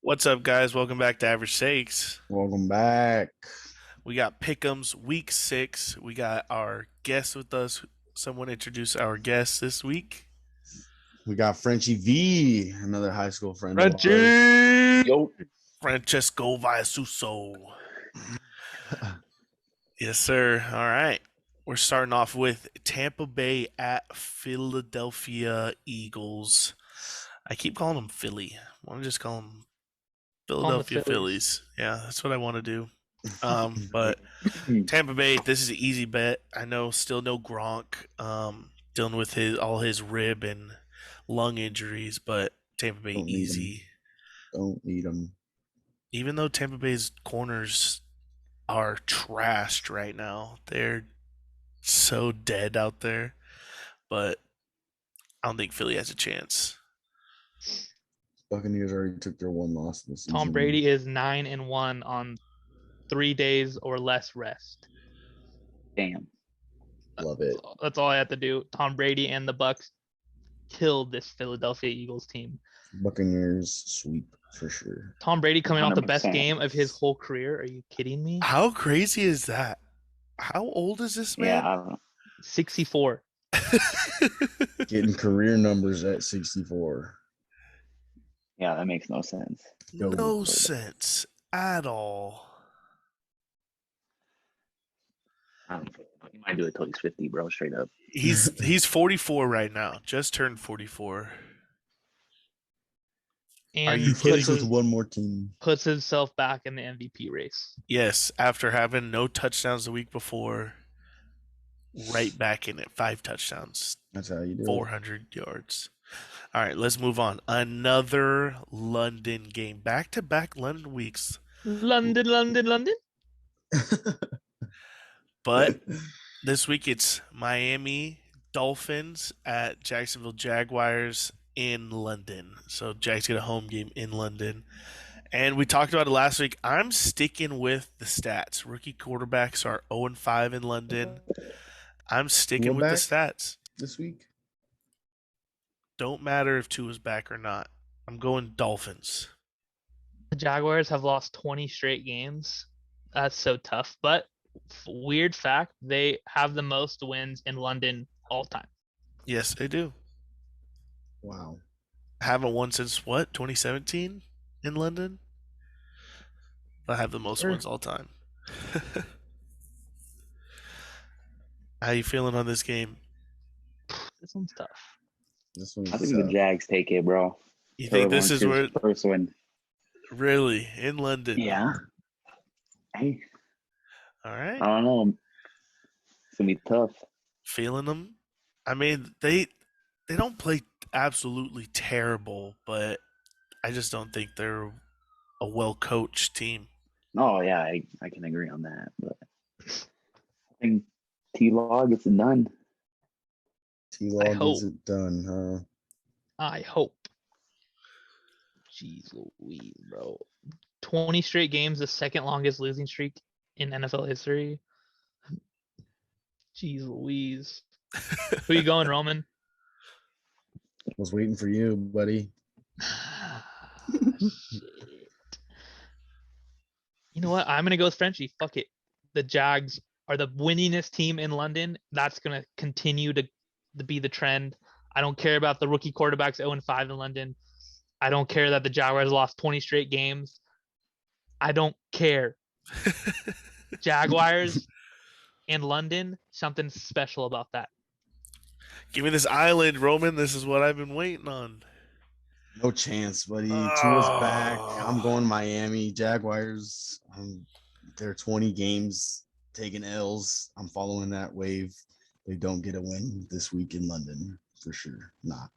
What's up, guys? Welcome back to Average Sakes. Welcome back. We got Pick'ems Week 6. We got our guest with us. Someone introduce our guest this week. We got Frenchie V, another high school friend of ours. Frenchie! Yo, Francesco Viasuso. Yes, sir. All right. We're starting off with Tampa Bay at Philadelphia Eagles. I keep calling them Philly. I want to just call them On the Philadelphia Phillies. Phillies. Yeah, that's what I want to do. But Tampa Bay, this is an easy bet. I know still no Gronk, dealing with all his rib and lung injuries, but Tampa Bay Don't need easy. Don't need them. Even though Tampa Bay's corners are trashed right now, they're so dead out there. But I don't think Philly has a chance. Buccaneers already took their one loss this season. Tom Brady is 9-1 on 3 days or less rest. damn. Love it. That's all I have to do. Tom Brady and the Bucks killed this Philadelphia Eagles team. Buccaneers sweep for sure. Tom Brady coming off the best 100%. game of his whole career. Are you kidding me? How crazy is that? How old is this Yeah, man? I don't know. 64. Getting career numbers at 64. Yeah, that makes no sense. No sense at all. I don't know. He might do it till he's 50, bro. Straight up. He's 44 right now. Just turned 44. And you He plays kidding? with one more team. puts himself back in the MVP race. Yes, after having no touchdowns the week before, right back in it. 5 touchdowns, That's how you do 400 yards. All right, let's move on. Another London game. Back-to-back London weeks. London, London, London. it. But this week it's Miami Dolphins at Jacksonville Jaguars in London. So Jags get a home game in London. And we talked about it last week. I'm sticking with the stats. Rookie quarterbacks are 0-5 in London. I'm sticking Who with the back? stats. This week. Don't matter if Tua's back or not. I'm going Dolphins. The Jaguars have lost 20 straight games. That's so tough. But weird fact, they have the most wins in London all time. Yes, they do. Wow. Haven't won since what? 2017 in London? I have the most Sure. wins all time. How you feeling on this game? This one's tough. This one's I think the tough. Jags take it, bro. You think this is where first win? really in London? Yeah. Hey, All I right. don't know. It's gonna be tough. Feeling them. I mean, they don't play absolutely terrible, but I just don't think they're a well coached team. Oh yeah, I can agree on that. But I think T-Law gets it done. T-Law gets hope. it done, huh? I hope. Jeez Louise, bro. 20 straight games, the second longest losing streak in NFL history. Jeez Louise. Who you going, Roman? Was waiting for you, buddy. Shit. You know what? I'm going to go with Frenchie. Fuck it. The Jags are the winningest team in London. That's going to continue to be the trend. I don't care about the rookie quarterbacks 0-5 in London. I don't care that the Jaguars lost 20 straight games. I don't care. Jaguars in London, something special about that. Give me this island, Roman. This is what I've been waiting on. No chance, buddy. Tua's back. I'm going Miami. Jaguars. They're 20 games taking L's. I'm following that wave. They don't get a win this week in London for sure. Not.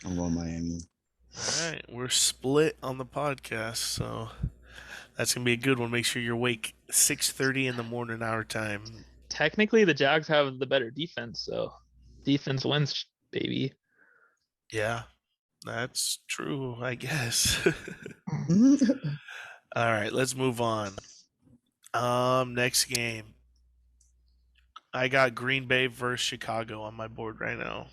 I'm going Miami. All right, we're split on the podcast, so that's gonna be a good one. Make sure you're awake 6:30 in the morning our time. Technically, the Jags have the better defense, so defense wins, baby. Yeah, that's true, I guess. All right, let's move on. Next game. I got Green Bay versus Chicago on my board right now.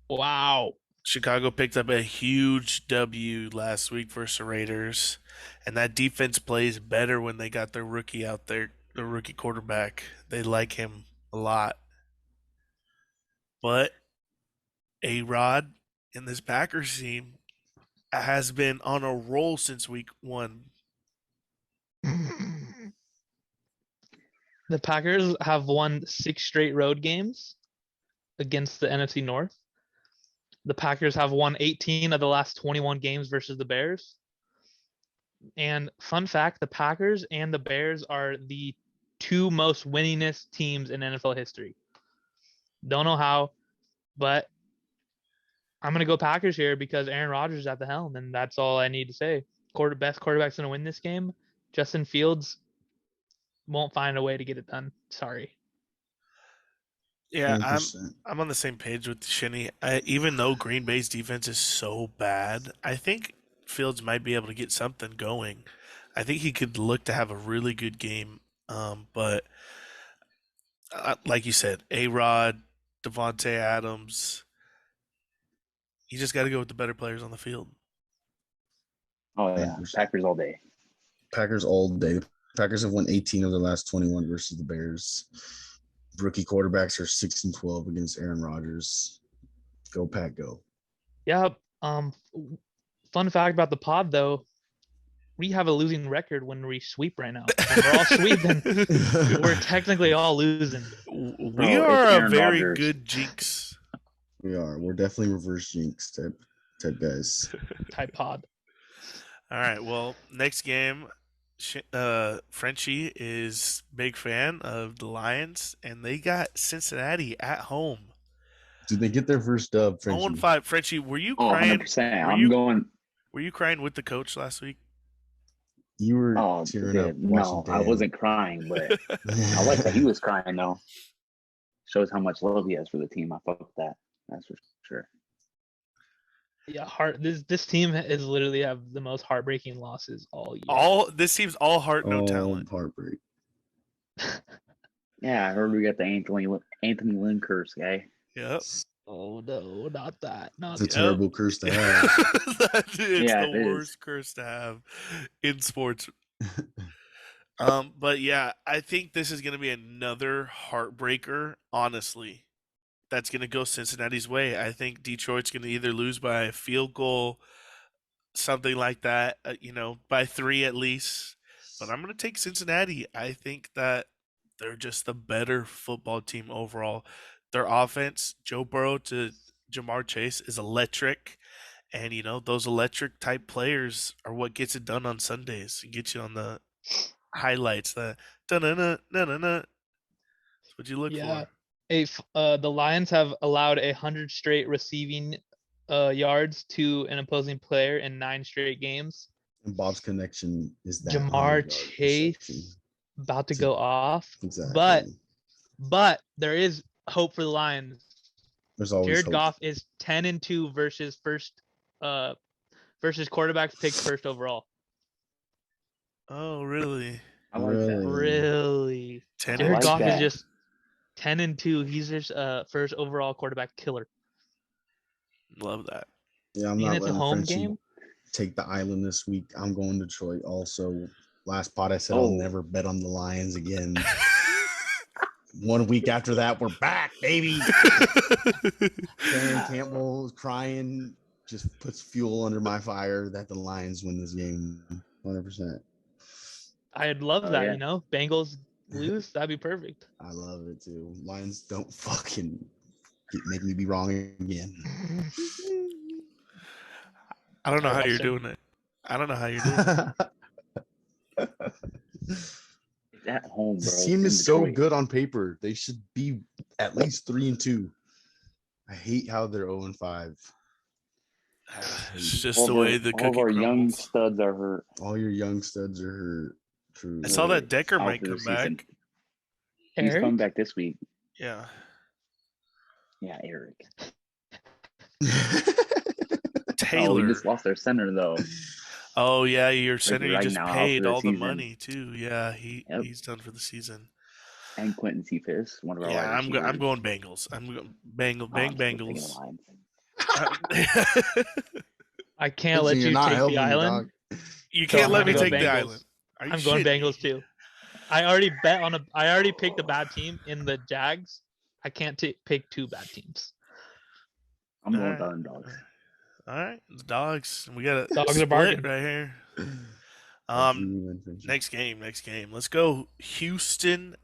Wow. Chicago picked up a huge W last week versus the Raiders, and that defense plays better when they got their rookie out there, the rookie quarterback. They like him a lot. But A-Rod in this Packers team has been on a roll since week 1. The Packers have won 6 straight road games against the NFC North. The Packers have won 18 of the last 21 games versus the Bears. And fun fact, the Packers and the Bears are the 2 most winningest teams in NFL history. Don't know how, but I'm going to go Packers here because Aaron Rodgers is at the helm, and that's all I need to say. Best quarterback's going to win this game. Justin Fields won't find a way to get it done. Sorry. Yeah, 100%. I'm on the same page with Shenny. Even though Green Bay's defense is so bad, I think Fields might be able to get something going. I think he could look to have a really good game. But like you said, A-Rod, Devontae Adams, you just got to go with the better players on the field. Oh yeah, 100%. Packers all day. Packers all day. Packers have won 18 of the last 21 versus the Bears. Rookie quarterbacks are 6-12 against Aaron Rodgers. Go Pack, go. Yeah. Fun fact about the pod, though, we have a losing record when we sweep right now. When we're all sweeping, we're technically all losing. We Bro, are it's a Aaron very Rodgers. good jinx. We are. We're definitely reverse jinx type guys. Type pod. All right. Well, next game, Frenchie is big fan of the Lions, and they got Cincinnati at home. Did they get their first dub, Frenchie? 0-5. Frenchie, were you Oh, crying? 100%. Were I'm you going. Were you crying with the coach last week? You were Oh, tearing up no, watching I Dan. wasn't crying, but I like that he was crying though. Shows how much love he has for the team. I fuck with that. That's for sure. Yeah, this team is literally have the most heartbreaking losses all year. This team's all heart, no Oh, talent. heartbreak. Yeah, I heard we got the Anthony Lynn curse guy. Yep. Oh no, not that. Not It's a that. terrible curse to have. It's Yeah, the it worst is. curse to have in sports. But yeah, I think this is going to be another heartbreaker, honestly. That's going to go Cincinnati's way. I think Detroit's going to either lose by a field goal, something like that, by 3 at least. But I'm going to take Cincinnati. I think that they're just the better football team overall. Their offense, Joe Burrow to Jamar Chase, is electric. And, those electric type players are what gets it done on Sundays and get you on the highlights. The da-na-na, na-na-na. That's what you look for. The Lions have allowed 100 straight receiving yards to an opposing player in 9 straight games. And Bob's connection is that Jamar 100-yard Chase reception. about to go off. Exactly. But there is hope for the Lions. There's always Jared hope. Goff is 10-2 versus quarterbacks picked first overall. Oh, really? I like that. Really? 10 Jared like Goff that. is just 10-2. He's just first overall quarterback killer. Love that. Yeah, I'm And not it's a letting home Frenchie game. take the island this week. I'm going Detroit also. Last pod I said I'll never bet on the Lions again. 1 week after that, we're back, baby. Dan Campbell is crying, just puts fuel under my fire that the Lions win this game 100%. I'd love Oh, that, yeah. Bengals lose, that'd be perfect. I love it too. Lions don't fucking make me be wrong again. I don't know how you're Awesome. doing it. I don't know how you're doing it. It's at home, bro. This team in is so Detroit. good on paper. They should be at least 3-2. I hate how they're 0-5. It's just All the of our- way the all of cookie our young crumbles. studs are hurt. All your young studs are hurt. True. I saw that Decker Out might for the come back. season. He's Eric? coming back this week. Yeah. Yeah, Eric. Oh, Oh, Taylor. we just lost our center though. Oh yeah, your center you right just now, out paid for the all the season. money too. Yeah, Yep. he's done for the season. And Quentin Cephas, one of our Yeah, wide I'm receivers. going Bengals. I'm going Oh, I'm still taking the Bengals. Lions. I can't let You're you not take the helping me, island. dog. You So can't I'm let gonna me go take the Bengals. island. Are you I'm going shitting Bengals me? too. I already picked a bad team in the Jags. I can't pick two bad teams. I'm going Alright. with Dogs. All right, the dogs. We got a Dogs are split bargain. right here. That's you, man, Frenchie. Next game. Let's go. Houston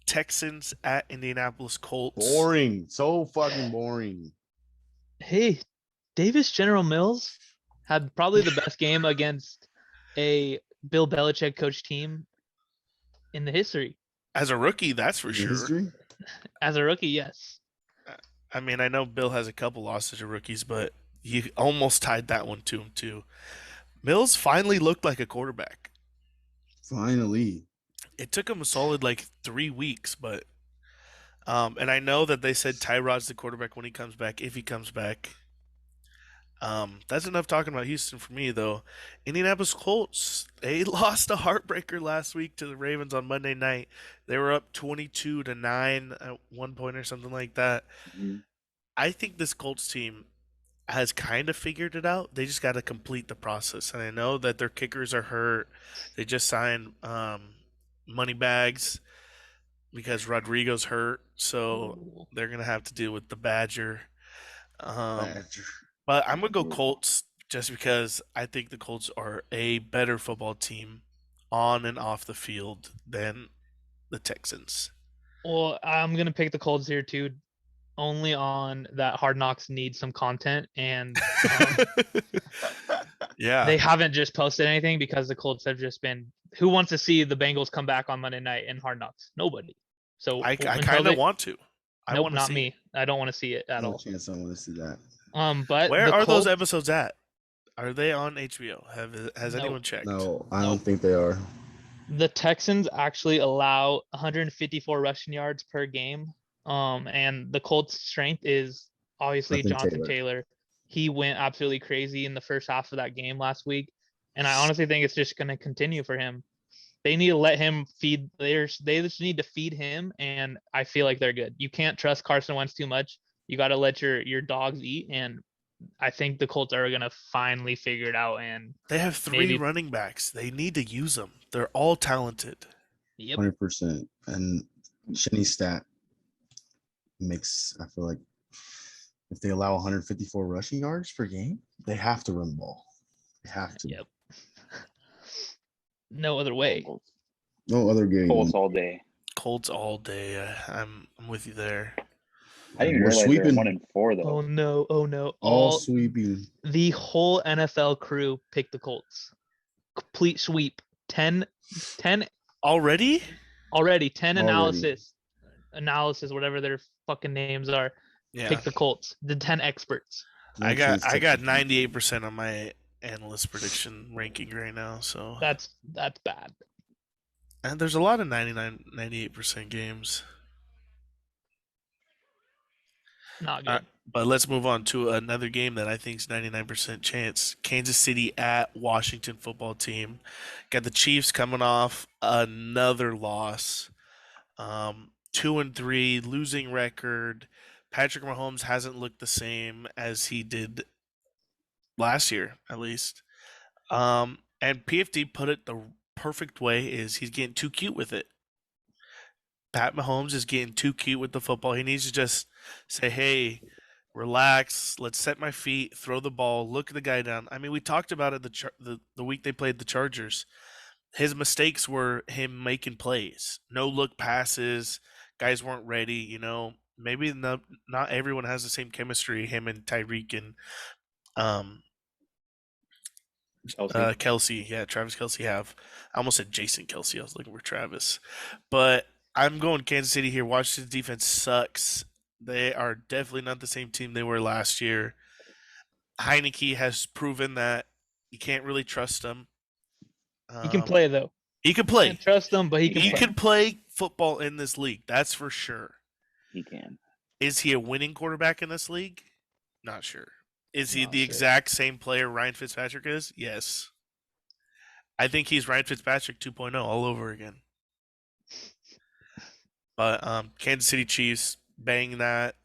Texans at Indianapolis Colts. Boring. So fucking boring. Hey, Davis General Mills had probably the best game against a Bill Belichick coach team in the history. As a rookie, that's for In sure. history? As a rookie, yes. I mean, I know Bill has a couple losses to rookies, but he almost tied that one to him too. Mills finally looked like a quarterback. Finally. It took him a solid 3 weeks, but and I know that they said Tyrod's the quarterback when he comes back, if he comes back. That's enough talking about Houston for me, though. Indianapolis Colts, they lost a heartbreaker last week to the Ravens on Monday night. They were up 22-9 at one point or something like that. Mhm. I think this Colts team has kind of figured it out. They just got to complete the process. And I know that their kickers are hurt. They just signed money bags because Rodrigo's hurt. So they're going to have to deal with the Badger. Badger. But I'm going to go Colts just because I think the Colts are a better football team on and off the field than the Texans. Well, I'm gonna pick the Colts here too, only on that Hard Knocks needs some content, and Yeah. they haven't just posted anything because the Colts have just been. Who wants to see the Bengals come back on Monday night in Hard Knocks? Nobody. So I until kind of want to. I no, want to not see me. it. I don't want to see it at No all. chance I want to see that. But Where the are those Colts, episodes at? Are they on HBO? Has No. anyone checked? No, I No. don't think they are. the Texans actually allow 154 rushing yards per game. And the Colts' strength is obviously Jonathan Taylor. He went absolutely crazy in the first half of that game last week, and I honestly think it's just going to continue for him. They need to let him feed. They just need to feed him, and I feel like they're good. You can't trust Carson Wentz too much. You got to let your dogs eat, and I think the Colts are going to finally figure it out. And They have three maybe running backs. They need to use them. They're all talented. yep, 100%. And Shenny's stat makes, I feel like, if they allow 154 rushing yards per game, they have to run the ball. They have to. yep. No other way. Colts. No other game. Colts all day. Colts all day. I'm with you there. I didn't even We're realize sweeping. they were 1-4 though. Oh no! Oh no! All sweeping. The whole NFL crew picked the Colts. Complete sweep. 10 Already? already. 10 Already. analysis, whatever their fucking names are. Yeah. Pick the Colts. The 10 experts. No I got chance to- 98% on my analyst prediction ranking right now. So That's bad. and there's a lot of 98% games. Not good. But let's move on to another game that I think is 99% chance. Kansas City at Washington football team. Got the Chiefs coming off another loss. 2-3, losing record. Patrick Mahomes hasn't looked the same as he did last year, at least. And PFD put it the perfect way is he's getting too cute with it. Pat Mahomes is getting too cute with the football. He needs to just say, hey, relax, let's set my feet, throw the ball, look the guy down. I mean, we talked about it the week they played the Chargers. His mistakes were him making plays. No look passes. Guys weren't ready, you know. Maybe not everyone has the same chemistry him and Tyreek and Kelsey. Yeah, Travis Kelsey have. I almost said Jason Kelsey. I was looking for Travis. But I'm going Kansas City here. Washington's defense sucks. They are definitely not the same team they were last year. Heineke has proven that you can't really trust him. He can play though. He can play. Can't trust him, but he can He play. can play football in this league. That's for sure. He can. Is he a winning quarterback in this league? Not sure. Is he Not the sure. exact same player Ryan Fitzpatrick is? Yes. I think he's Ryan Fitzpatrick 2.0 all over again. But Kansas City Chiefs bang that.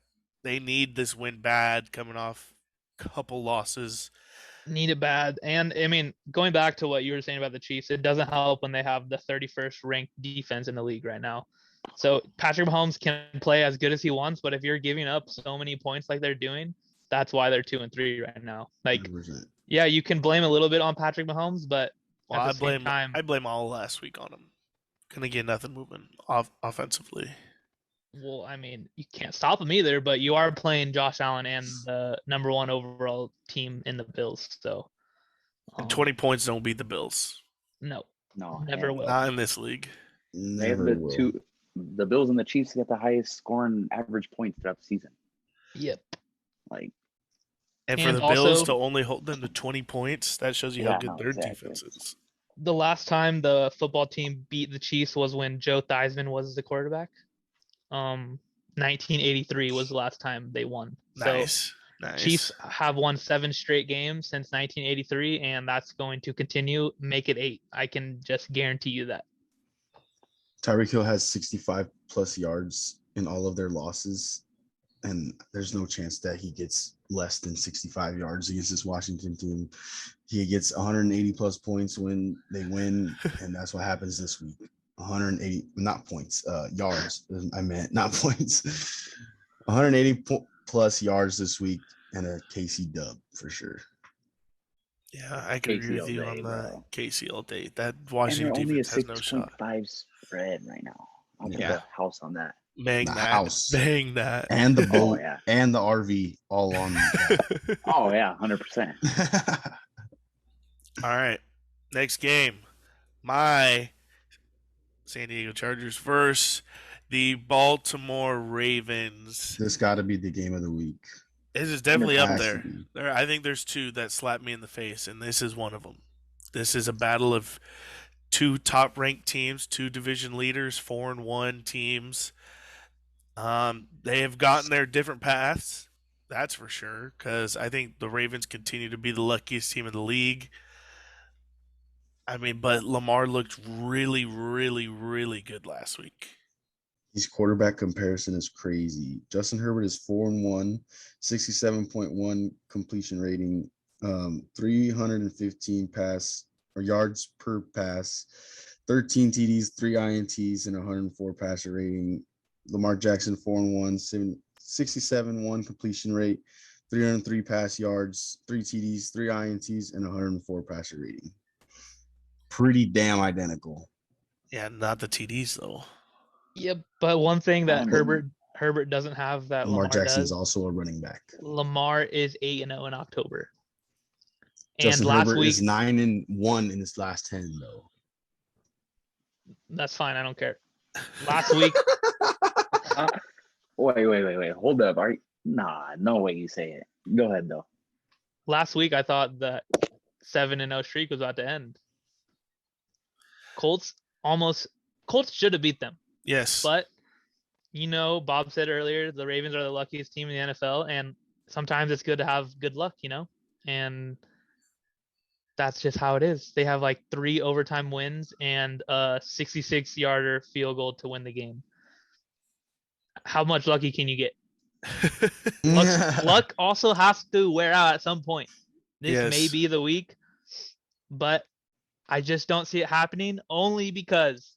They need this win bad, coming off a couple losses. Need it bad. And I mean, going back to what you were saying about the Chiefs, it doesn't help when they have the 31st ranked defense in the league right now. So Patrick Mahomes can play as good as he wants, but if you're giving up so many points like they're doing, that's why they're 2-3 right now. Like, 100%. yeah, you can blame a little bit on Patrick Mahomes, but Well, at the same time, I blame all last week on him. Couldn't get nothing moving offensively. well, I mean, you can't stop him either, but you are playing Josh Allen and the number 1 overall team in the Bills. So, And 20 points don't beat the Bills. no, No, never will. Not in this league. They have Never will. the Bills and the Chiefs get the highest scoring average points throughout the season. Yep. Like, And for And the Bills also- to only hold them to 20 points, that shows you how good their defense is. The last time the football team beat the Chiefs was when Joe Theismann was the quarterback. 1983 was the last time they won. Nice. So Chiefs have won 7 straight games since 1983, and that's going to continue. Make it 8. I can just guarantee you that. Tyreek Hill has 65 plus yards in all of their losses, and there's no chance that he gets less than 65 yards against this Washington team. He gets 180 plus points when they win, and that's what happens this week. 180, not points, yards. I meant not points. 180 plus yards this week and a KC dub for sure. Yeah, I can agree with you on that. Bro. KC all day. That and Washington they're only a defense has no shot. 6.5 spread right now. I'll put Yeah. a house on that. Bang The that. house. Bang that. And the boat Oh, yeah. and the RV all on that. Oh yeah, 100%. All right. Next game. My San Diego Chargers versus the Baltimore Ravens. This got to be the game of the week. This is definitely up Has to there. be. I think there's 2 that slap me in the face, and this is one of them. This is a battle of 2 top-ranked teams, 2 division leaders, 4-1 teams. They have gotten their different paths, that's for sure, because I think the Ravens continue to be the luckiest team in the league. I mean, but Lamar looked really, really, really good last week. His quarterback comparison is crazy. Justin Herbert is 4-1, 67.1 completion rating, 315 pass or yards per pass, 13 TDs, 3 INTs, and 104 passer rating. Lamar Jackson 4-1, 67.1 completion rate, 303 pass yards, 3 TDs, 3 INTs, and 104 passer rating. Pretty damn identical. Yeah, not the TDs though. Yep. But one thing that Um, Herbert doesn't have that Lamar Lamar Jackson does. is also a running back. Lamar is 8-0 in October. Justin and last Herbert week, is 9-1 in his last 10 though. that's fine. I don't care. Last week, Wait. Hold up. Nah, no way you say it. Go ahead though. last week I thought that 7-0 streak was about to end. Colts should have beat them, Yes. but Bob said earlier the Ravens are the luckiest team in the NFL, and sometimes it's good to have good luck, and that's just how it is. They have like 3 overtime wins and a 66-yarder field goal to win the game. How much lucky can you get? Luck also has to wear out at some point. This may Yes. be the week, but I just don't see it happening, only because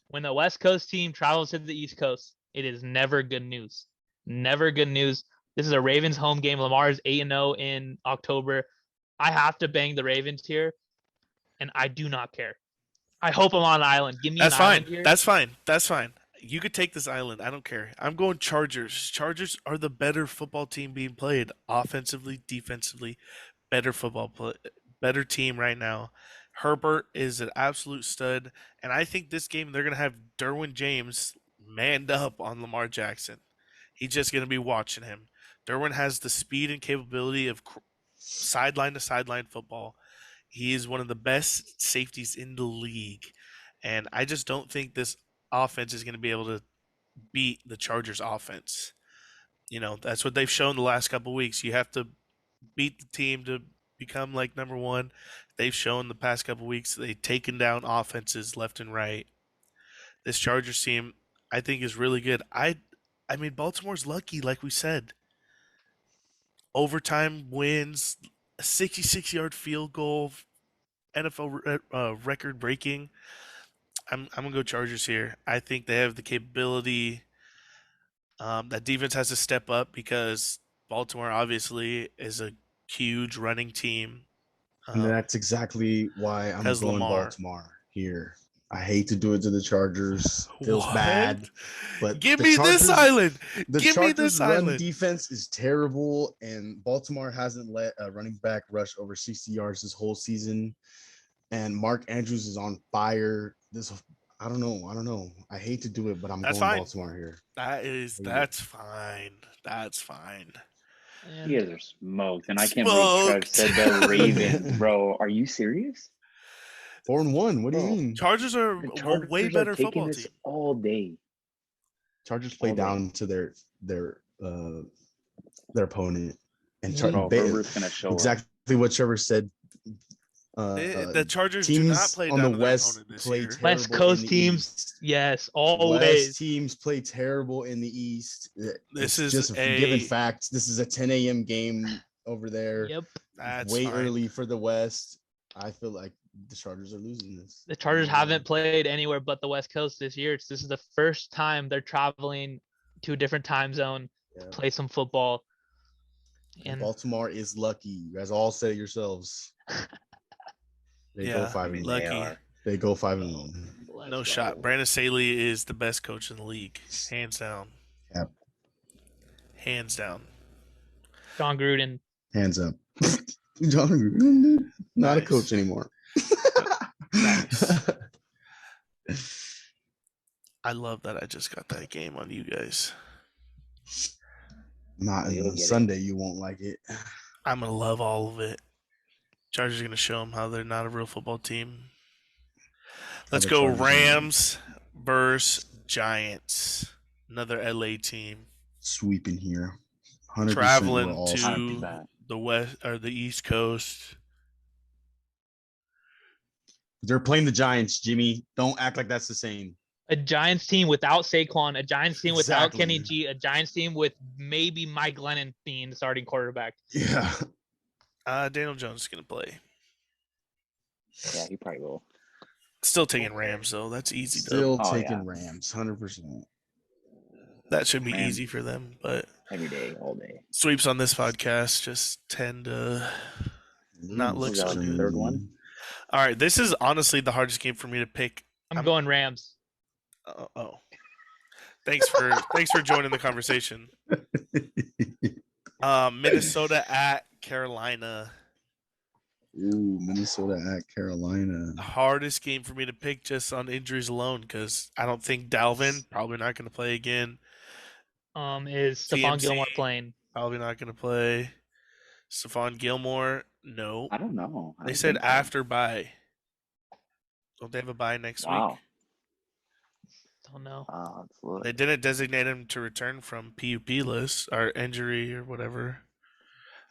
when the West Coast team travels to the East Coast, it is never good news. Never good news. This is a Ravens home game. Lamar is 8-0 in October. I have to bang the Ravens here, and I do not care. I hope I'm on an island. Give me That's an fine. island here. That's fine. That's fine. You could take this island. I don't care. I'm going Chargers. Chargers are the better football team being played offensively, defensively, better better team right now. Herbert is an absolute stud, and I think this game they're going to have Derwin James manned up on Lamar Jackson. He's just going to be watching him. Derwin has the speed and capability of sideline to sideline football. He is one of the best safeties in the league, and I just don't think this offense is going to be able to beat the Chargers offense. That's what they've shown the last couple of weeks. You have to beat the team to become like number one. They've shown the past couple of weeks they've taken down offenses left and right. This Chargers team, I think, is really good. I mean, Baltimore's lucky, like we said. overtime wins, a 66-yard field goal, NFL record breaking. I'm gonna go Chargers here. I think they have the capability. That defense has to step up because Baltimore obviously is a huge running team. And that's exactly why I'm Has going Lamar. Baltimore here. I hate to do it to the Chargers. Feels What? bad, but Give the me Chargers, this island. the Give me Chargers' this run island. defense is terrible, and Baltimore hasn't let a running back rush over 60 yards this whole season. And Mark Andrews is on fire. I don't know. I hate to do it, but I'm That's going fine. Baltimore here. That's fine. That's fine. You guys are smoked, and I can't believe Trev said the Ravens, bro. Are you serious? 4-1. What do you mean? Chargers are The a Chargers way are better taking football this team. all day. Chargers play all day. down to their opponent, and Herbert's gonna show exactly what Trevor said. The Chargers teams do not play on down the to their West opponent this play year. terrible West Coast in the teams, East. yes, West always. teams play terrible in the East. This It's is just a given fact. This is a 10 a.m. game over there. Yep. That's way fine. early for the West. I feel like the Chargers are losing this. The Chargers haven't played anywhere but the West Coast this year. This is the first time they're traveling to a different time zone to play some football. And Baltimore is lucky. You guys all said it yourselves. They go 5-1. Lucky. They go 5-1. No shot. Brandon Staley is the best coach in the league, hands down. Yep. Hands down. John Gruden. Hands up. John Gruden, not Nice. a coach anymore. Nice. I love that I just got that game on you guys. Not on Sunday. You won't like it. I'm going to love all of it. Chargers are going to show them how they're not a real football team. Let's go Rams versus Giants. Another LA team. Sweeping here. 100% Traveling to sweeping. the West or the East Coast. They're playing the Giants, Jimmy. Don't act like that's the same. A Giants team without Saquon, a Giants team without Exactly. Kenny G, a Giants team with maybe Mike Glennon being the starting quarterback. Yeah. Daniel Jones is going to play. Yeah, he probably will. Still taking Rams, though. That's easy, Still though. taking Rams, 100%. That should be Rams. easy for them, but Every day, all day. sweeps on this podcast just tend to not look so the good. third one? All right, this is honestly the hardest game for me to pick. I'm going Rams. Oh. Thanks for joining the conversation. Minnesota at Carolina. Ooh, Minnesota at Carolina. Hardest game for me to pick just on injuries alone because I don't think Dalvin probably not going to play again. Is Stephon CMC, Gilmore playing? Probably not going to play. Stephon Gilmore, no. I don't know. They said after bye. Don't they have a bye next week? Don't know. They didn't designate him to return from PUP list or injury or whatever.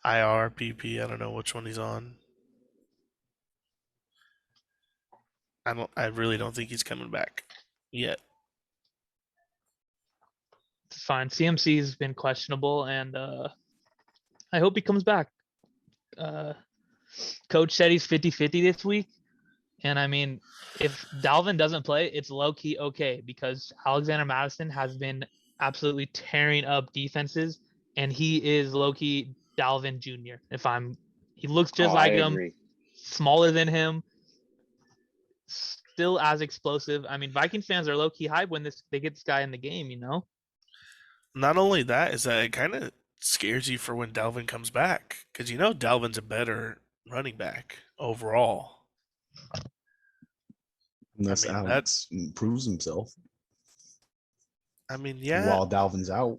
IR, PUP, I don't know which one he's on. I really don't think he's coming back yet. It's fine. CMC has been questionable, and I hope he comes back. Coach said he's 50-50 this week. And I mean, if Dalvin doesn't play, it's low-key okay because Alexander Mattison has been absolutely tearing up defenses, and he is low-key Dalvin Jr. He looks just like him, smaller than him, still as explosive. I mean, Viking fans are low-key hype when they get this guy in the game, you know? Not only that, is that it kind of scares you for when Dalvin comes back because you know Dalvin's a better running back overall. Unless Alex proves himself. I mean, yeah. While Dalvin's out.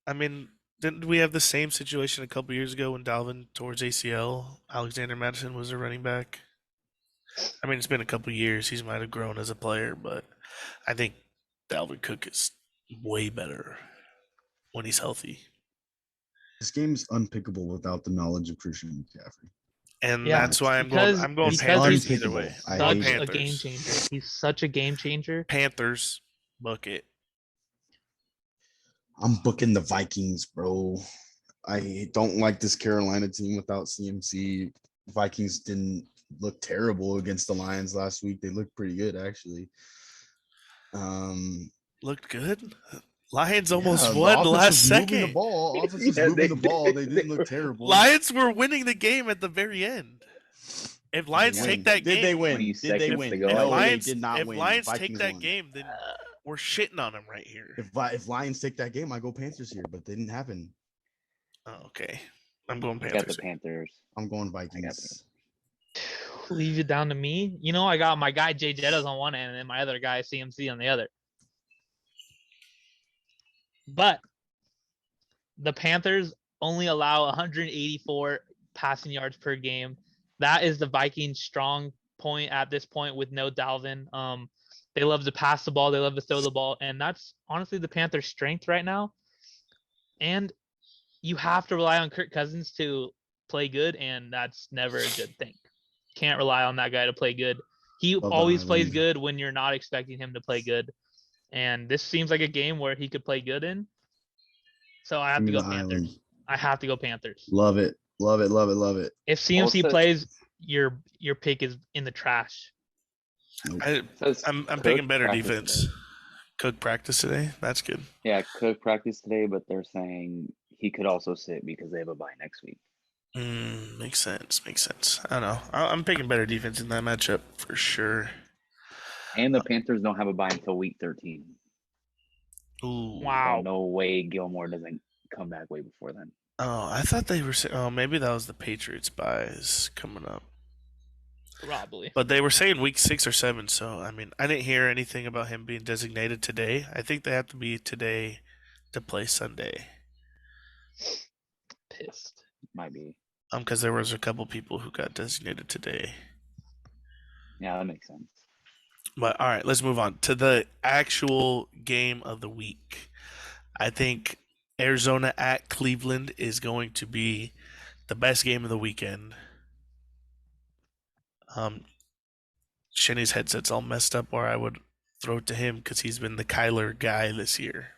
I mean, didn't we have the same situation a couple years ago when Dalvin towards ACL? Alexander Mattison was a running back. I mean, it's been a couple years. He might have grown as a player, but I think Dalvin Cook is way better when he's healthy. This game's unpickable without the knowledge of Christian McCaffrey. And that's why I'm going Panthers either way. Such a game changer. He's such a game changer. I don't like this Carolina team without CMC. Vikings didn't look terrible against the Lions last week. They looked pretty good, actually. Looked good. Lions Yeah, almost the won offense last was moving the second. ball. Offense was Yeah, moving the ball. They they didn't look were- terrible. Lions were winning the game at the very end. If Lions Did they take win? that Did game, they win? 20 Did they seconds win? to go. No, Lions, they did not if win. Lions Vikings take that won. game, then we're shitting on them right here. If Lions take that game, I go Panthers here, but it didn't happen. Oh, okay, I'm going I got Panthers. the Panthers. I'm going Vikings. Leave it down to me. You know, I got my guy Jay Jettas on one end and then my other guy CMC on the other. But the Panthers only allow 184 passing yards per game. That is the Vikings' strong point at this point with no Dalvin. They love to pass the ball. They love to throw the ball. And that's honestly the Panthers' strength right now. And you have to rely on Kirk Cousins to play good, and that's never a good thing. Can't rely on that guy to play good. He Love the always plays Island. good when you're not expecting him to play good. And this seems like a game where he could play good in. So I have to Give me go the Panthers. Island. I have to go Panthers. Love it. Love it. Love it. Love it. If CMC Also- plays, your pick is in the trash. I'm Cook picking better practiced defense. today. Cook practice today. That's good. Yeah, Cook practiced today, but they're saying he could also sit because they have a bye next week. Makes sense. Makes sense. I don't know. I'm picking better defense in that matchup for sure. And the Panthers don't have a bye until week 13. Ooh. Wow. So no way Gilmore doesn't come back way before then. Oh, I thought they were saying. Oh, maybe that was the Patriots buys coming up. Probably. But they were saying week 6 or 7. So I mean, I didn't hear anything about him being designated today. I think they have to be today to play Sunday. Pissed. Might be. Because there was a couple people who got designated today. Yeah, that makes sense. But all right, let's move on to the actual game of the week. I think Arizona at Cleveland is going to be the best game of the weekend. Shenny's headset's all messed up, or I would throw it to him because he's been the Kyler guy this year.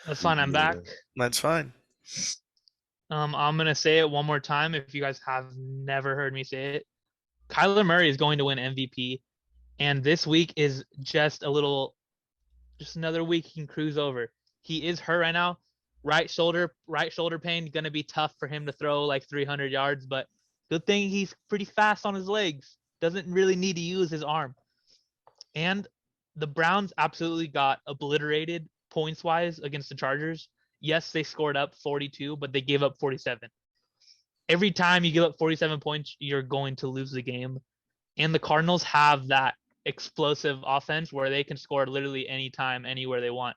That's fine. I'm Yeah. back. That's fine. I'm gonna say it one more time if you guys have never heard me say it. Kyler Murray is going to win MVP, and this week is just another week he can cruise over. He is hurt right now. Right shoulder pain, gonna be tough for him to throw like 300 yards, but good thing he's pretty fast on his legs. Doesn't really need to use his arm. And the Browns absolutely got obliterated points-wise against the Chargers. Yes, they scored up 42, but they gave up 47. Every time you give up 47 points, you're going to lose the game. And the Cardinals have that explosive offense where they can score literally anytime, anywhere they want.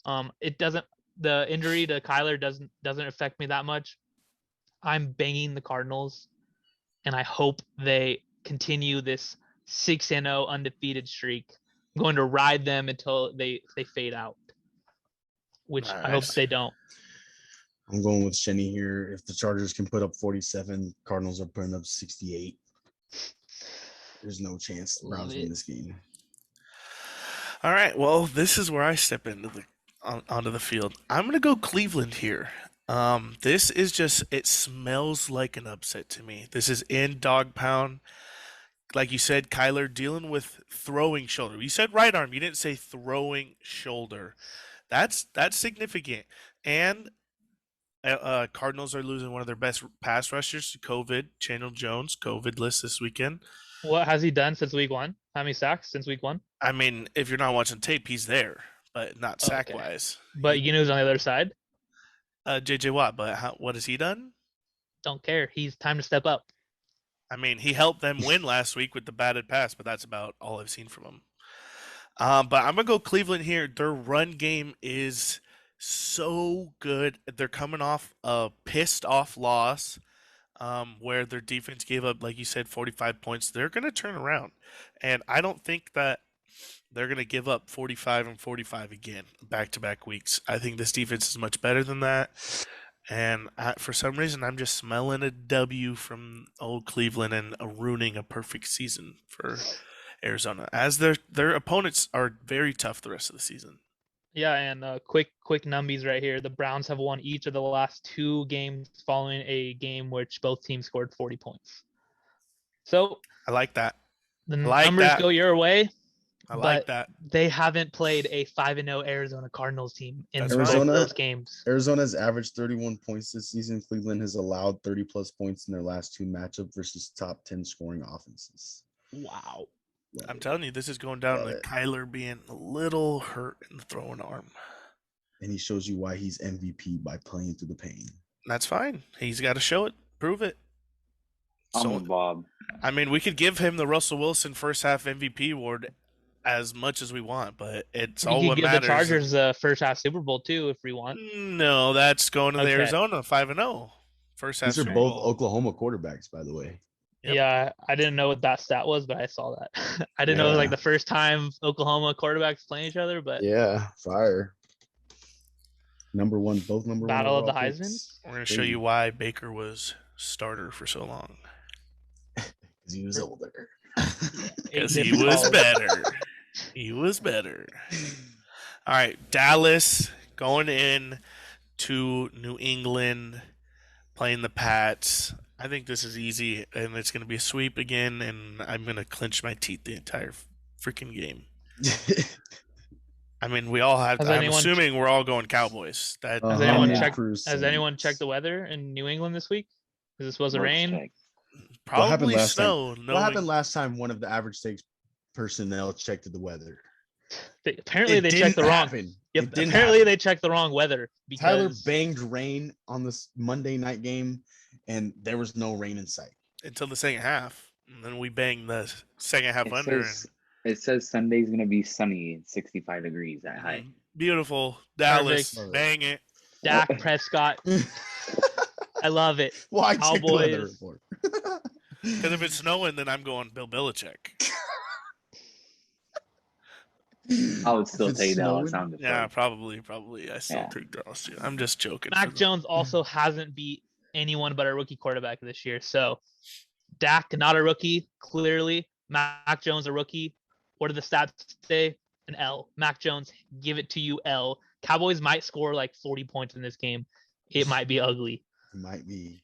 The injury to Kyler doesn't affect me that much. I'm banging the Cardinals, and I hope they continue this 6-0 undefeated streak. I'm going to ride them until they fade out, which I hope Nice. they don't. I'm going with Shenny here. If the Chargers can put up 47, Cardinals are putting up 68. There's no chance the Browns Love win it. this game. All right. Well, this is where I step into onto the field. I'm going to go Cleveland here. This is just, it smells like an upset to me. This is in Dog Pound. Like you said, Kyler dealing with throwing shoulder. You said right arm. You didn't say throwing shoulder. That's significant. And Cardinals are losing one of their best pass rushers to COVID. Chandler Jones, COVID list this weekend. What has he done since week 1? How many sacks since week 1? I mean, if you're not watching tape, he's there, but not Okay. sack wise. But you know who's on the other side? JJ Watt, but what has he done? Don't care. He's time to step up. I mean, he helped them win last week with the batted pass, but that's about all I've seen from him. But I'm going to go Cleveland here. Their run game is so good. They're coming off a pissed off loss where their defense gave up, like you said, 45 points. They're going to turn around. And I don't think that they're going to give up 45 and 45 again back-to-back weeks. I think this defense is much better than that. And for some reason, I'm just smelling a W from old Cleveland and ruining a perfect season for Arizona, as their opponents are very tough the rest of the season. Yeah, and quick numbies right here. The Browns have won each of the last 2 games following a game which both teams scored 40 points. So I like that. the I like numbers that. go your way, I like but that. they haven't played a 5-0 Arizona Cardinals team in That's both fine. those games. Arizona's averaged 31 points this season. Cleveland has allowed 30-plus points in their last 2 matchups versus top 10 scoring offenses. Wow. Love I'm it. telling you, this is going down Love to it. Kyler being a little hurt in the throwing arm. And he shows you why he's MVP by playing through the pain. That's fine. He's got to show it, prove it. I'm with Bob. I mean, we could give him the Russell Wilson first half MVP award as much as we want, but it's all You what could give matters. the Chargers the first half Super Bowl too if we want. No, that's going to the Okay. Arizona 5-0. First half These are Super both Bowl. Oklahoma quarterbacks, by the way. Yep. Yeah, I didn't know what that stat was, but I saw that. I didn't know it was like the first time Oklahoma quarterbacks playing each other, but Yeah, fire. Number one, both number Battle one. of the overall Heisman. picks. We're going to show you why Baker was starter for so long. Because he was older. Because he was better. He was better. All right, Dallas going in to New England, playing the Pats. I think this is easy, and it's going to be a sweep again, and I'm going to clench my teeth the entire freaking game. I mean, we all have. I'm assuming we're all going Cowboys. That Has anyone checked the weather in New England this week? Is this supposed to rain? Probably snow. What happened last time one of the average stakes personnel checked the weather? Apparently they checked the wrong. Yep, apparently they checked the wrong weather. Because Tyler banged rain on this Monday night game, and there was no rain in sight until the second half. And then we banged the second half under. It says Sunday's going to be sunny, 65 degrees at high. Beautiful. Dallas, bang it. Dak Prescott. I love it. Why check the weather report? Because if it's snowing, then I'm going Bill Belichick. I would still take Dallas. Yeah, probably. I still take Dallas too. I'm just joking. Mac Jones also hasn't beat anyone but a rookie quarterback this year. So Dak, not a rookie, clearly. Mac Jones, a rookie. What do the stats say? An L. Mac Jones, give it to you, L. Cowboys might score like 40 points in this game. It might be ugly. It might be.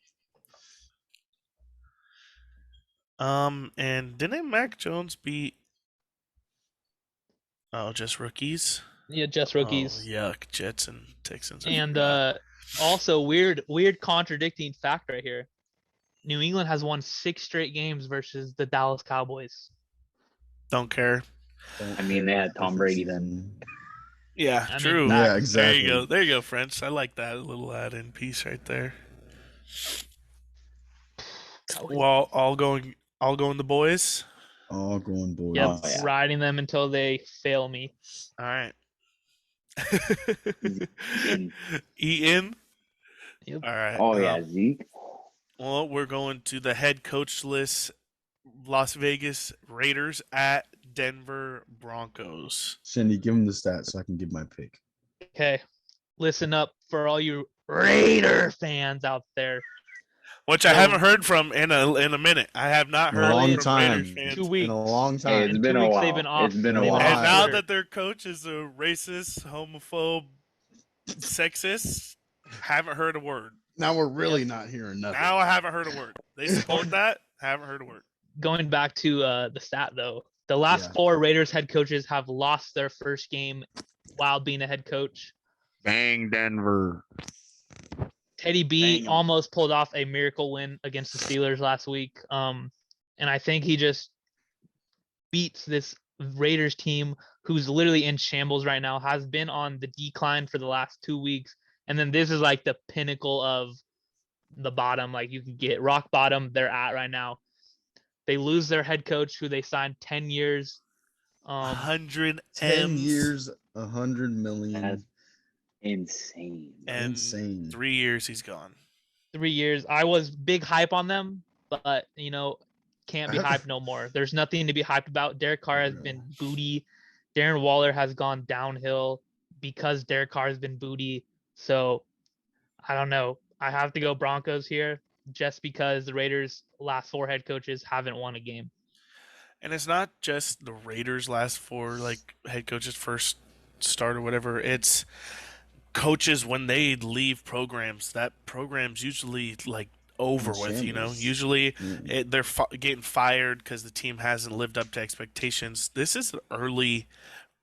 And didn't Mac Jones beat? Oh, just rookies. Yeah, just rookies. Oh, yuck, Jets and Texans. And also weird contradicting fact right here. New England has won 6 straight games versus the Dallas Cowboys. Don't care. I mean, they had Tom Brady then. Yeah, true. Yeah, exactly. There you go, French. I like that little add-in piece right there. Well, all going the boys. All going boys. Yep, riding them until they fail me. All right. Eaton. Yep. All right. Oh yeah, Zeke. Well, we're going to the head coachless Las Vegas Raiders at Denver Broncos. Shenny, give him the stats so I can give my pick. Okay, listen up for all you Raider fans out there. Which I haven't heard from in a minute. I have not heard from Raiders fans. 2 weeks. In a long time. Hey, it's been a while. They've been off. It's been a while. And now that their coach is a racist, homophobe, sexist, haven't heard a word. Now we're really not hearing nothing. Now I haven't heard a word. They support that. Haven't heard a word. Going back to the stat though, the last 4 Raiders head coaches have lost their first game while being a head coach. Bang Denver. Teddy B almost pulled off a miracle win against the Steelers last week. And I think he just beats this Raiders team who's literally in shambles right now, has been on the decline for the last 2 weeks. And then this is like the pinnacle of the bottom. Like you can get rock bottom they're at right now. They lose their head coach who they signed 10 years. 100 10 years, 100 million. That's insane. And insane. 3 years he's gone. 3 years. I was big hype on them, but can't be hyped no more. There's nothing to be hyped about. Derek Carr has been booty. Darren Waller has gone downhill because Derek Carr has been booty. So I don't know. I have to go Broncos here just because the Raiders' last 4 head coaches haven't won a game. And it's not just the Raiders' last 4 head coaches first start or whatever. It's coaches when they leave programs. That program's usually like over with. Shambles. Usually Yeah. they're getting fired because the team hasn't lived up to expectations. This is an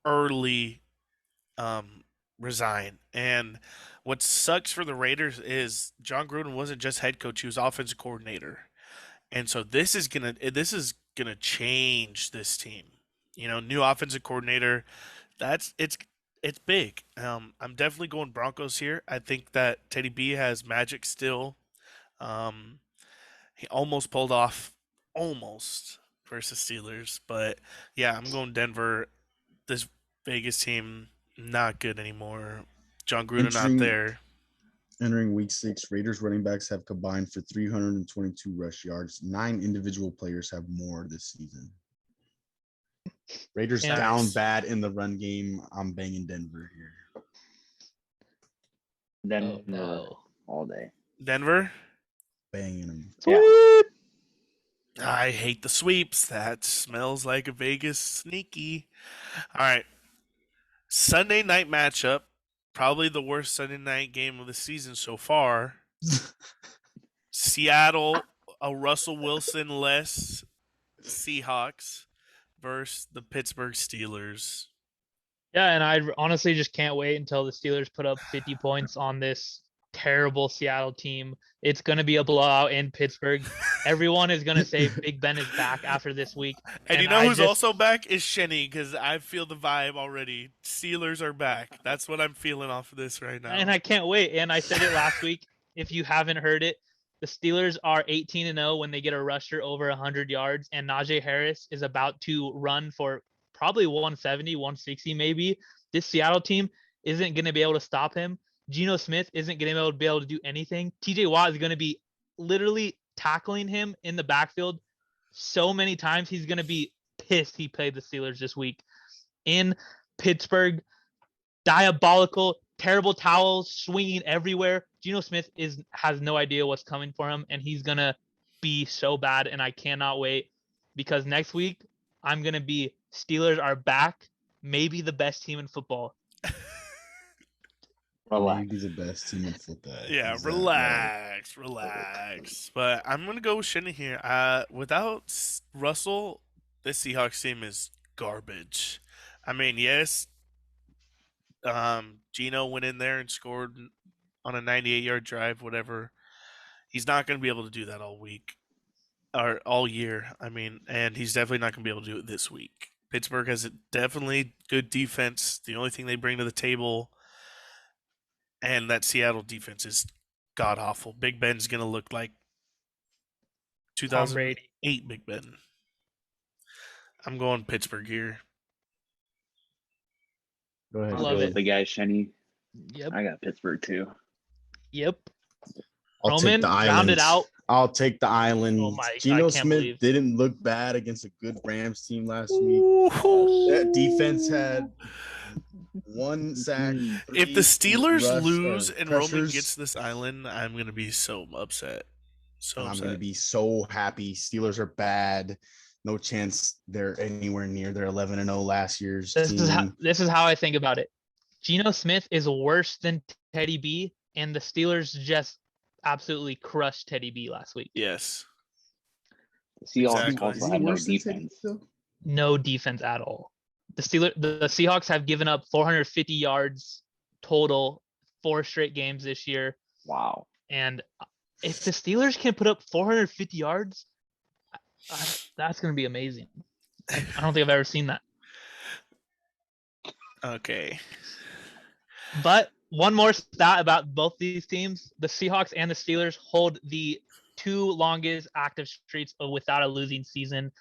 early resign. And what sucks for the Raiders is John Gruden wasn't just head coach; he was offensive coordinator. And so this is gonna change this team. New offensive coordinator. It's big. I'm definitely going Broncos here. I think that Teddy B has magic still. Um, he almost versus Steelers, but yeah, I'm going Denver. This Vegas team not good anymore. John Gruden not Entering there. entering week 6, Raiders running backs have combined for 322 rush yards. 9 individual players have more this season. Raiders Yeah. down Nice. bad in the run game. I'm banging Denver here. Denver no. all day. Denver. Banging them. Yeah. I hate the sweeps. That smells like a Vegas sneaky. All right. Sunday night matchup. Probably the worst Sunday night game of the season so far. Seattle, a Russell Wilson-less Seahawks versus the Pittsburgh Steelers. Yeah, and I honestly just can't wait until the Steelers put up 50 points on this terrible Seattle team. It's going to be a blowout in Pittsburgh. Everyone is going to say Big Ben is back after this week. And you And know I who's just- also back is Shenny, because I feel the vibe already. Steelers are back. That's what I'm feeling off of this right now. And I can't wait. And I said it last week. If you haven't heard it, the Steelers are 18-0 when they get a rusher over 100 yards, and Najee Harris is about to run for probably 170, 160 maybe. This Seattle team isn't going to be able to stop him. Geno Smith isn't going to be able to do anything. TJ Watt is going to be literally tackling him in the backfield so many times. He's going to be pissed he played the Steelers this week. In Pittsburgh, diabolical, terrible towels swinging everywhere. Geno Smith has no idea what's coming for him, and he's gonna be so bad. And I cannot wait, because next week I'm gonna be Steelers are back, maybe the best team in football. Relax. Maybe the best team in football. Yeah, Is that right? relax. But I'm gonna go with Shenny here. Without Russell, this Seahawks team is garbage. I mean, yes, Geno went in there and scored on a 98-yard drive, whatever. He's not gonna be able to do that all week or all year. I mean, and he's definitely not gonna be able to do it this week. Pittsburgh has a definitely good defense. The only thing they bring to the table. And that Seattle defense is god awful. Big Ben's gonna look like Tom Brady. 2008 Big Ben. I'm going Pittsburgh here. Go ahead. I'll Love go it. with the guy Shenny. Yep. I got Pittsburgh too. Yep. I'll Roman, take the round island. it out. I'll take the island. Oh my- I Geno can't Smith believe- didn't look bad against a good Rams team last week. That defense had one sack. If the 3 Steelers rush, lose and Roman pressures, gets this island, I'm gonna be so upset. So I'm upset. going to be so happy. Steelers are bad. No chance they're anywhere near their 11-0 last year's This team. is how I think about it. Geno Smith is worse than Teddy B, and the Steelers just absolutely crushed Teddy B last week. Yes. The Seahawks Exactly. also Is he have no worse than Teddy defense. still? No defense at all. The Seahawks have given up 450 yards total 4 straight games this year. Wow. And if the Steelers can put up 450 yards, that's going to be amazing. I don't think I've ever seen that. Okay. But one more stat about both these teams: the Seahawks and the Steelers hold the 2 longest active streaks without a losing season.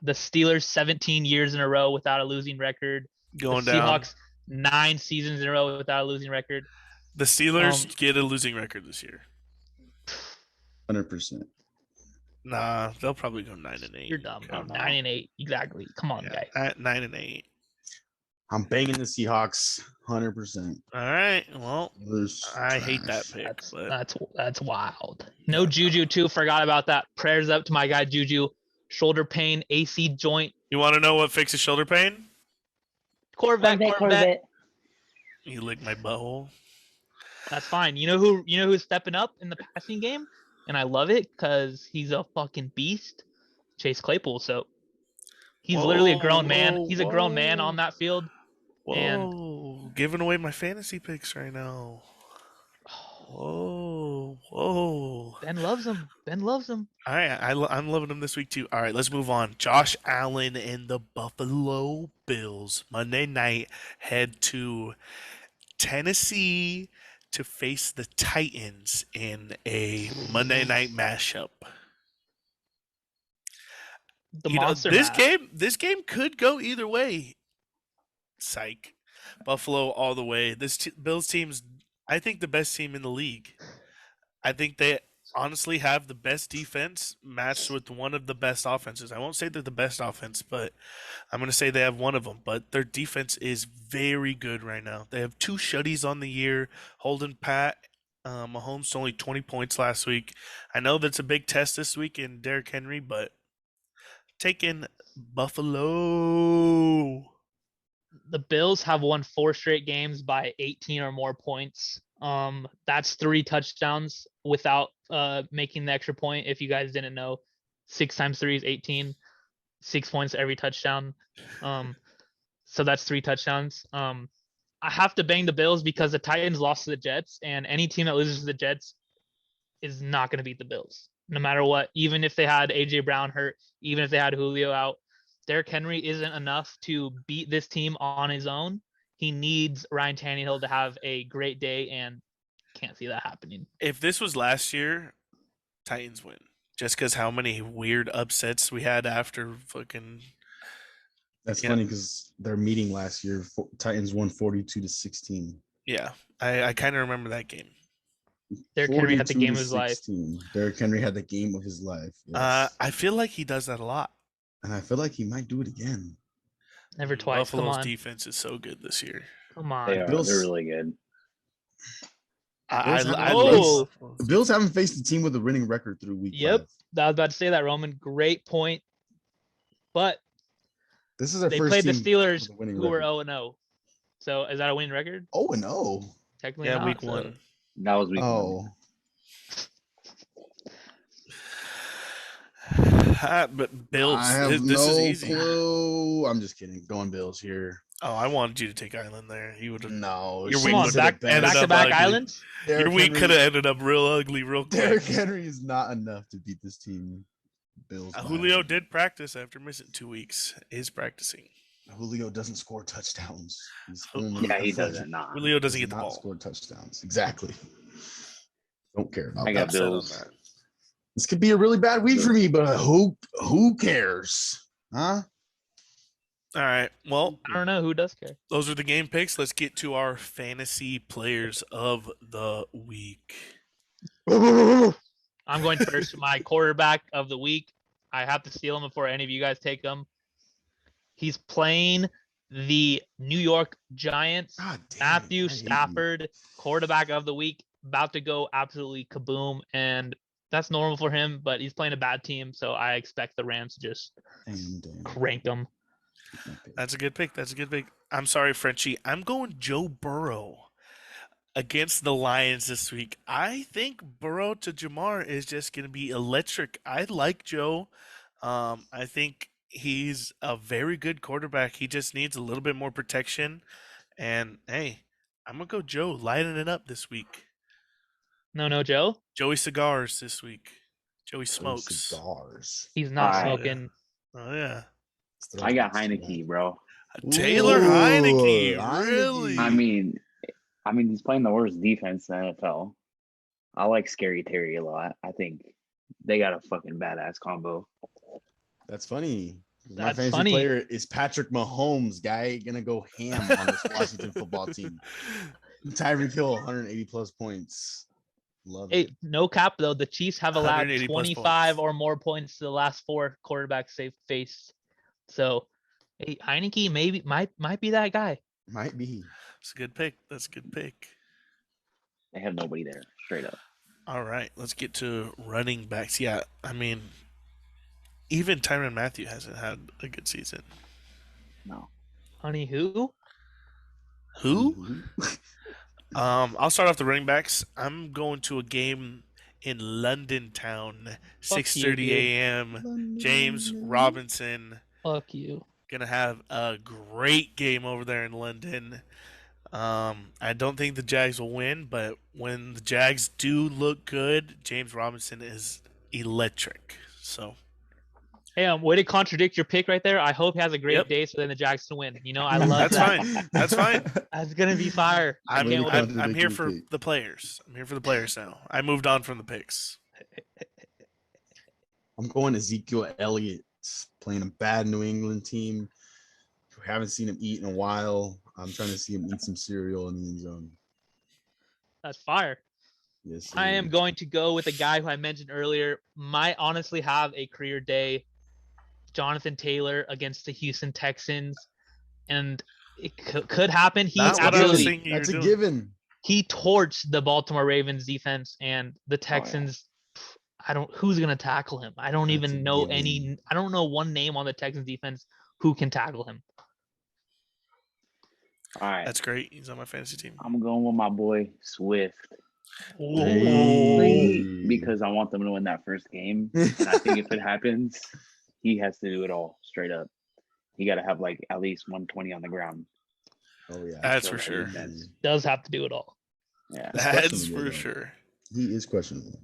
The Steelers 17 years in a row without a losing record. Going the down. Seahawks 9 seasons in a row without a losing record. The Steelers get a losing record this year. 100%. Nah, they'll probably go 9-8. You're dumb, bro. Come on. 9-8, exactly. Come on, Yeah, guys. at 9-8. I'm banging the Seahawks 100%. All right. Well, This I hate that trash. pick. But That's wild. No Juju too. Forgot about that. Prayers up to my guy Juju. Shoulder pain, AC joint. you want to know what fixes shoulder pain? Corvette. You lick my butthole. That's fine. You know who's stepping up in the passing game, and I love it because he's a fucking beast. Chase Claypool. So he's literally a grown man. He's a grown man on that field. And Whoa, giving away my fantasy picks right now. Whoa. Ben loves him. Ben loves him. All right, I'm loving them this week too. All right, let's move on. Josh Allen and the Buffalo Bills Monday night head to Tennessee to face the Titans in a Monday night mashup. The monster this mash. game could go either way. Psych. Buffalo all the way. This Bills team's, I think, the best team in the league. I think they honestly have the best defense matched with one of the best offenses. I won't say they're the best offense, but I'm going to say they have one of them. But their defense is very good right now. They have 2 shutties on the year, holding pat. Mahomes only 20 points last week. I know that's a big test this week in Derrick Henry, but taking Buffalo. The Bills have won 4 straight games by 18 or more points. That's 3 touchdowns without making the extra point. If you guys didn't know, 6 times 3 is 18. 6 points every touchdown. So that's 3 touchdowns. I have to bang the Bills because the Titans lost to the Jets, and any team that loses to the Jets is not going to beat the Bills, no matter what. Even if they had AJ Brown hurt, even if they had Julio out, Derrick Henry isn't enough to beat this team on his own. He needs Ryan Tannehill to have a great day, and can't see that happening. If this was last year, Titans win. Just because how many weird upsets we had after fucking. That's funny because their meeting last year, Titans won 42-16. Yeah, I kind of remember that game. Derrick Henry had the game of his life. Derrick Henry had the game of his life. Yes. I feel like he does that a lot. And I feel like he might do it again. Never twice. Buffalo's Come on. defense is so good this year. Come on. They're really good. The Bills haven't faced a team with a winning record through week 5. I was about to say that, Roman. Great point. But this is their they first played the team Steelers, with a winning who were record. 0-0. So is that a winning record? 0-0. Technically, Yeah, not, week so. 1. That was week 1. But Bills, I have this no is easy. clue. I'm just kidding. Going Bills here. Oh, I wanted you to take Island there. You would have. No. Your Come on, back-to-back Islands. Your week could have ended up real ugly, real quick. Derrick Henry is not enough to beat this team. Bills. Julio did practice after missing 2 weeks. Is practicing. Julio doesn't score touchdowns. He doesn't. Nah. Julio doesn't get the ball. Score touchdowns. Exactly. Don't care about I got Bills. This could be a really bad week for me, but who cares? Huh? All right. Well, I don't know who does care. Those are the game picks. Let's get to our fantasy players of the week. I'm going first. My quarterback of the week. I have to steal him before any of you guys take him. He's playing the New York Giants. Matthew Stafford, quarterback of the week, about to go absolutely kaboom, and that's normal for him, but he's playing a bad team, so I expect the Rams to just crank him. That's a good pick. I'm sorry, Frenchie. I'm going Joe Burrow against the Lions this week. I think Burrow to Jamar is just going to be electric. I like Joe. I think he's a very good quarterback. He just needs a little bit more protection. And, hey, I'm going to go Joe, lighting it up this week. No, Joe? Joey Cigars this week. Joey smokes. Cigars. He's not smoking. Oh, yeah. I got Heineke, bro. Taylor Heineke, really? I mean, he's playing the worst defense in the NFL. I like Scary Terry a lot. I think they got a fucking badass combo. That's funny. That's My fantasy funny. player is Patrick Mahomes, guy. Gonna go ham on this Washington football team. Tyreek Hill, 180 plus points. Love it. Hey, no cap though. The Chiefs have allowed 180 plus 25 points. or more points to the last 4 quarterbacks they've faced. So, hey, Heineke might be that guy. Might be. That's a good pick. They have nobody there, straight up. All right, let's get to running backs. Yeah, I mean, even Tyrann Mathieu hasn't had a good season. No. Honey, who? Who? I'll start off the running backs. I'm going to a game in London town, Fuck 6:30 you, dude. a.m. James Robinson Fuck you. gonna have a great game over there in London. I don't think the Jags will win, but when the Jags do look good, James Robinson is electric. So Hey, way to contradict your pick right there. I hope he has a great Yep. day so then the Jags can win. You know, I love That's that. fine. That's fine. That's gonna be fire. I I'm, can't wait. I'm here for the players. I'm here for the players now. I moved on from the picks. I'm going Ezekiel Elliott playing a bad New England team. We haven't seen him eat in a while. I'm trying to see him eat some cereal in the end zone. That's fire. Yes, I am going to go with a guy who I mentioned earlier. Might honestly have a career day. Jonathan Taylor against the Houston Texans, and it could happen. He Not what I was absolutely thinking you were That's a doing. given. he torched the Baltimore Ravens defense and the Texans. I don't. Who's gonna tackle him? I don't That's even a know given. any. I don't know one name on the Texans defense who can tackle him. All right. That's great. He's on my fantasy team. I'm going with my boy Swift. Hey. Because I want them to win that first game. And I think if it happens, he has to do it all straight up. He got to have like at least 120 on the ground. Oh yeah, That's So for that sure. defense- Does have to do it all. Yeah. That's That's questionable, for though. sure. He is questionable.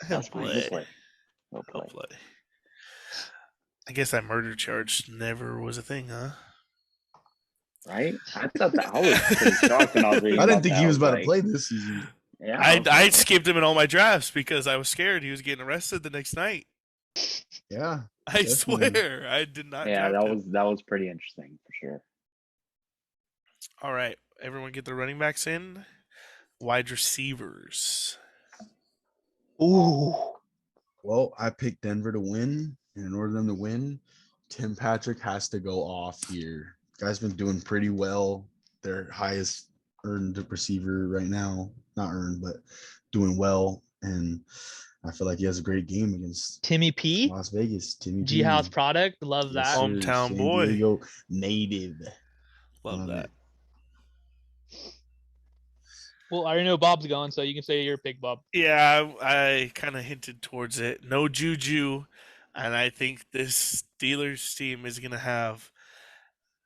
He'll That's fine. play. He'll play. He'll He'll play. play. I guess that murder charge never was a thing, huh? Right? I thought that I was pretty shocked when I was reading I didn't about think that. he was about to like, play this season. Yeah. I skipped him in all my drafts because I was scared he was getting arrested the next night. Yeah, I definitely. swear, I did not. Yeah, draft him. that was pretty interesting for sure. All right, everyone, get the running backs in. Wide receivers. Ooh. Well, I picked Denver to win, and in order for them to win, Tim Patrick has to go off here. Guy's been doing pretty well. Their highest earned receiver right now. Not earned, but doing well. And I feel like he has a great game against Timmy P, Las Vegas. Timmy G P. House product. Love Yes, that. sir. Hometown San boy. Diego native. Love that. it. Well, I already know Bob's going, so you can say your pick, Bob. Yeah, I kind of hinted towards it. No Juju, and I think this Steelers team is gonna have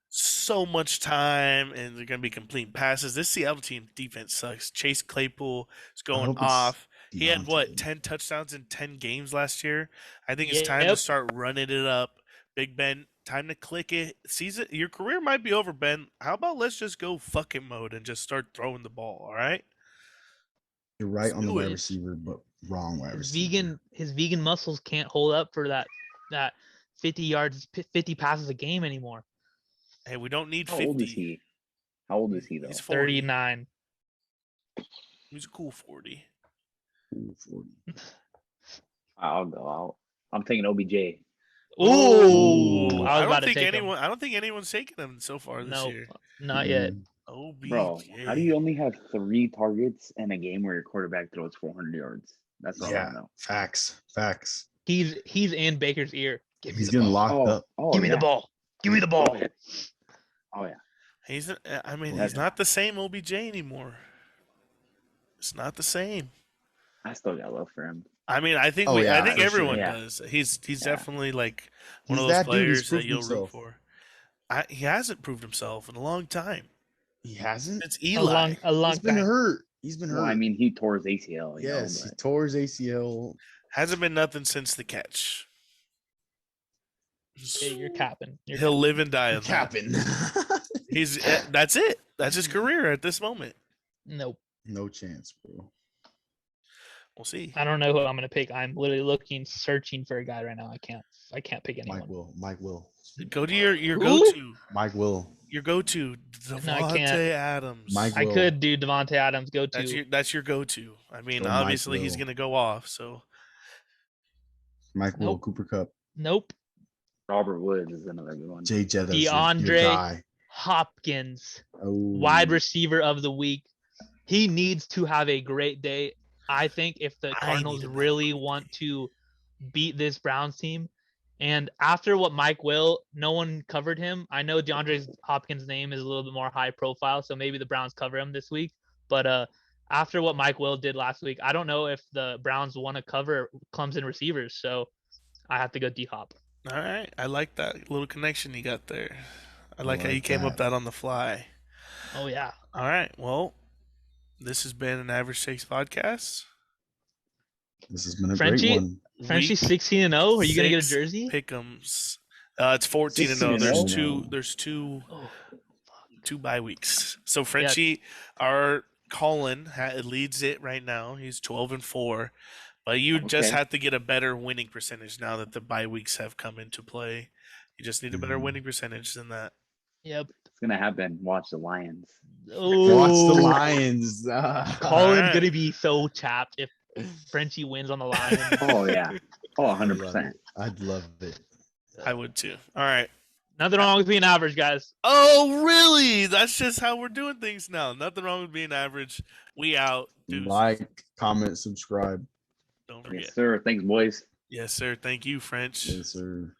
so much time, and they're gonna be complete passes. This Seattle team defense sucks. Chase Claypool is going hope it's off. He had what, Deontay. 10 touchdowns in 10 games last year? I think it's time to Yep. start running it up. Big Ben, time to click it. Season, your career might be over, Ben. How about let's just go fucking mode and just start throwing the ball, all right? You're right on the do wide it. receiver, but wrong wide His receiver. vegan muscles can't hold up for that 50 yards, 50 passes a game anymore. Hey, we don't need How 50. old is he? How old is he though? He's 40. 39. He's a cool 40. Ooh, 40. I'll go out. I'm taking OBJ. Ooh, I was I about don't to think take anyone. I don't think anyone's taken him so far this No, year. not yet. Mm, OBJ. Bro, how do you only have 3 targets in a game where your quarterback throws 400 yards? That's all I Yeah, know. facts. He's in Baker's ear. Give me He's the getting ball. locked up. Give me the ball. Give me the ball. Oh yeah. Oh yeah. He's. I mean, That's- he's not the same OBJ anymore. It's not the same. I still got love for him. I mean, I think Oh, I yeah, think for everyone sure. Yeah. does. He's Yeah. definitely like one He's of those that dude. He's players that proved you'll root himself. for. He hasn't proved himself in a long time. He hasn't. It's A Eli. long He's been time. hurt. He's been hurt. Well, I mean, he tore his ACL. You yes, know, he but tore his ACL. Hasn't been nothing since the catch. Yeah, you're capping. He'll live and die on that. Capping. He's that's it. That's his career at this moment. Nope. No chance, bro. We'll see. I don't know who I'm gonna pick. I'm literally searching for a guy right now. I can't pick anyone. Mike will. Go to your Who? go-to. Mike will. Your go-to. No, I Devontae can't. Adams. Mike I will. could do Devontae Adams. Go to. That's your go-to. I mean, Go Mike obviously he's Will. gonna go off. So Mike will. Nope. Cooper Cup. Nope. Robert Woods is another good one. Jay Jettas. DeAndre Your guy. Hopkins, Oh. wide receiver of the week. He needs to have a great day. I think if the I Cardinals need him to have a really great want to beat this Browns team, And after what Mike Will, no one covered him. I know DeAndre Hopkins' name is a little bit more high profile, so maybe the Browns cover him this week. But after what Mike Will did last week, I don't know if the Browns want to cover Clemson receivers. So I have to go D-Hop. All right. I like that little connection you got there. I like how you like came up that. that on the fly. Oh, yeah. All right. Well, this has been an Average Takes podcast. This has been a Frenchie? great one. Frenchie Week 16-0. Are you going to get a 6 jersey? Pick'ems. It's 14-0. There's 16-0. two. There's two Oh, two bye weeks. So Frenchie, our Collin leads it right now. He's 12-4, but you just Okay. have to get a better winning percentage now that the bye weeks have come into play. You just need a better Mhm. winning percentage than that. yep. It's gonna happen. Watch the Lions. Watch the Oh, Lions. Colin's Alright. going to be so chapped if Frenchie wins on the Lions. Oh yeah. Oh, I'd love 100%. it. I'd love it. I would too. All right. Nothing wrong with being average, guys. Oh, really? That's just how we're doing things now. Nothing wrong with being average. We out. Deuces. Like, comment, subscribe. Don't forget. Yes, sir. Thanks, boys. Yes, sir. Thank you, French. Yes, sir.